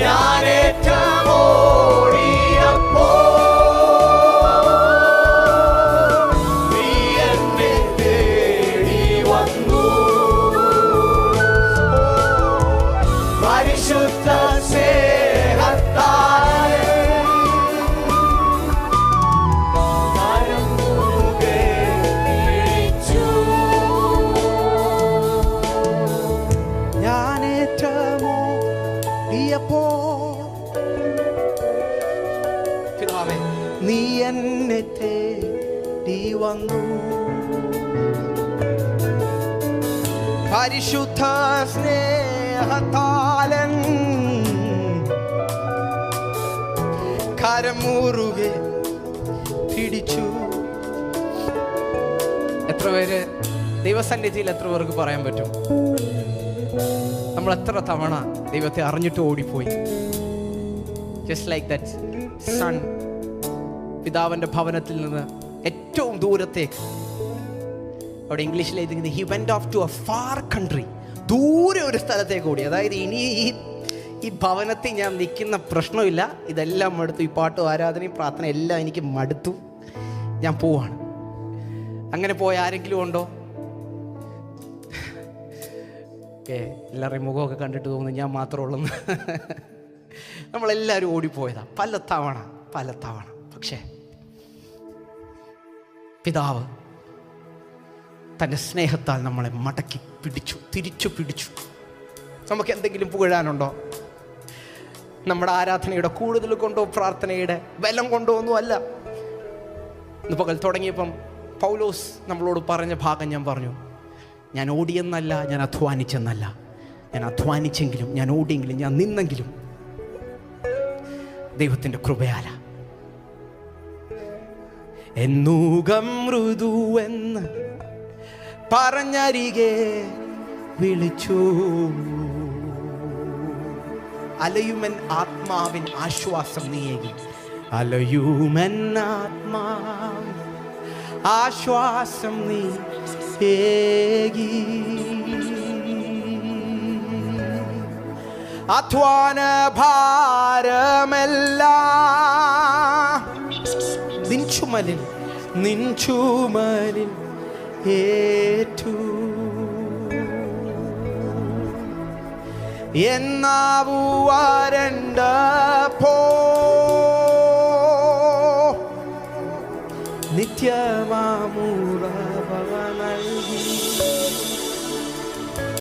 ഞാനേറ്റമോടിയപ്പോ നീ എന്നെ തേടി വന്നു. പരിശുദ്ധ സ്നേഹത്താൽ കരം മുറുകെ പിടിച്ചു. ഞാനേറ്റമോടിയപ്പോ നീ എന്നെ തേടി വന്നു. പരിശുദ്ധ സ്നേഹത്താലൻ കരം മുറുകെ പിടിച്ചു. എത്ര പേര് ദൈവസന്നിധിയിൽ എത്ര പേർക്ക് പറയാൻ പറ്റും നമ്മൾ എത്ര തവണ ദൈവത്തെ അറിഞ്ഞിട്ട് ഓടിപ്പോയി? ജസ്റ്റ് ലൈക്ക് ദാറ്റ് സൺ പിതാവിൻ്റെ ഭവനത്തിൽ നിന്ന് ഏറ്റവും ദൂരത്തേക്ക്. അവിടെ ഇംഗ്ലീഷിൽ എഴുതിയിരിക്കുന്നത് he went of two A far country. ദൂരെ ഒരു സ്ഥലത്തേക്ക് ഓടി. അതായത് ഇനി ഈ ഭവനത്തിൽ ഞാൻ നിൽക്കുന്ന പ്രശ്നമില്ല, ഇതെല്ലാം മടുത്തു, ഈ പാട്ടും ആരാധനയും പ്രാർത്ഥന എല്ലാം എനിക്ക് മടുത്തു, ഞാൻ പോവാണ്. അങ്ങനെ പോയ ആരെങ്കിലും ഉണ്ടോ? എല്ലാവരുടെയും മുഖമൊക്കെ കണ്ടിട്ട് തോന്നുന്നു ഞാൻ മാത്രമേ ഉള്ളൂ. നമ്മളെല്ലാവരും ഓടിപ്പോയതാ പല തവണ. പക്ഷേ പിതാവ് തൻ്റെ സ്നേഹത്താൽ നമ്മളെ മടക്കി പിടിച്ചു, തിരിച്ചു പിടിച്ചു. നമുക്ക് എന്തെങ്കിലും പുകഴാനുണ്ടോ? നമ്മുടെ ആരാധനയുടെ കൂടുതൽ കൊണ്ടോ പ്രാർത്ഥനയുടെ ബലം കൊണ്ടോ ഒന്നും അല്ല. ഇന്ന് പകൽ തുടങ്ങിയപ്പം പൗലോസ് നമ്മളോട് പറഞ്ഞ ഭാഗം ഞാൻ പറഞ്ഞു. ഞാൻ ഓടിയെന്നല്ല, ഞാൻ അധ്വാനിച്ചെന്നല്ല. ഞാൻ അധ്വാനിച്ചെങ്കിലും, ഞാൻ ഓടിയെങ്കിലും, ഞാൻ നിന്നെങ്കിലും ദൈവത്തിൻ്റെ കൃപയാല. എന്നൂകം മൃദുവെന്ന് പറഞ്ഞരികെ വിളിച്ചു. അലയുമൻ ആത്മാവിൻ ആശ്വാസം നീയേകി. അലയുമൻ ആത്മാവിൻ ആശ്വാസം നീ ഏകി. അധ്വാന ഭാരമെല്ലാം നിൻ ചുമലിൽ ഏറ്റു. എന്നാവു വരണ്ടപ്പോ നിത്യമാ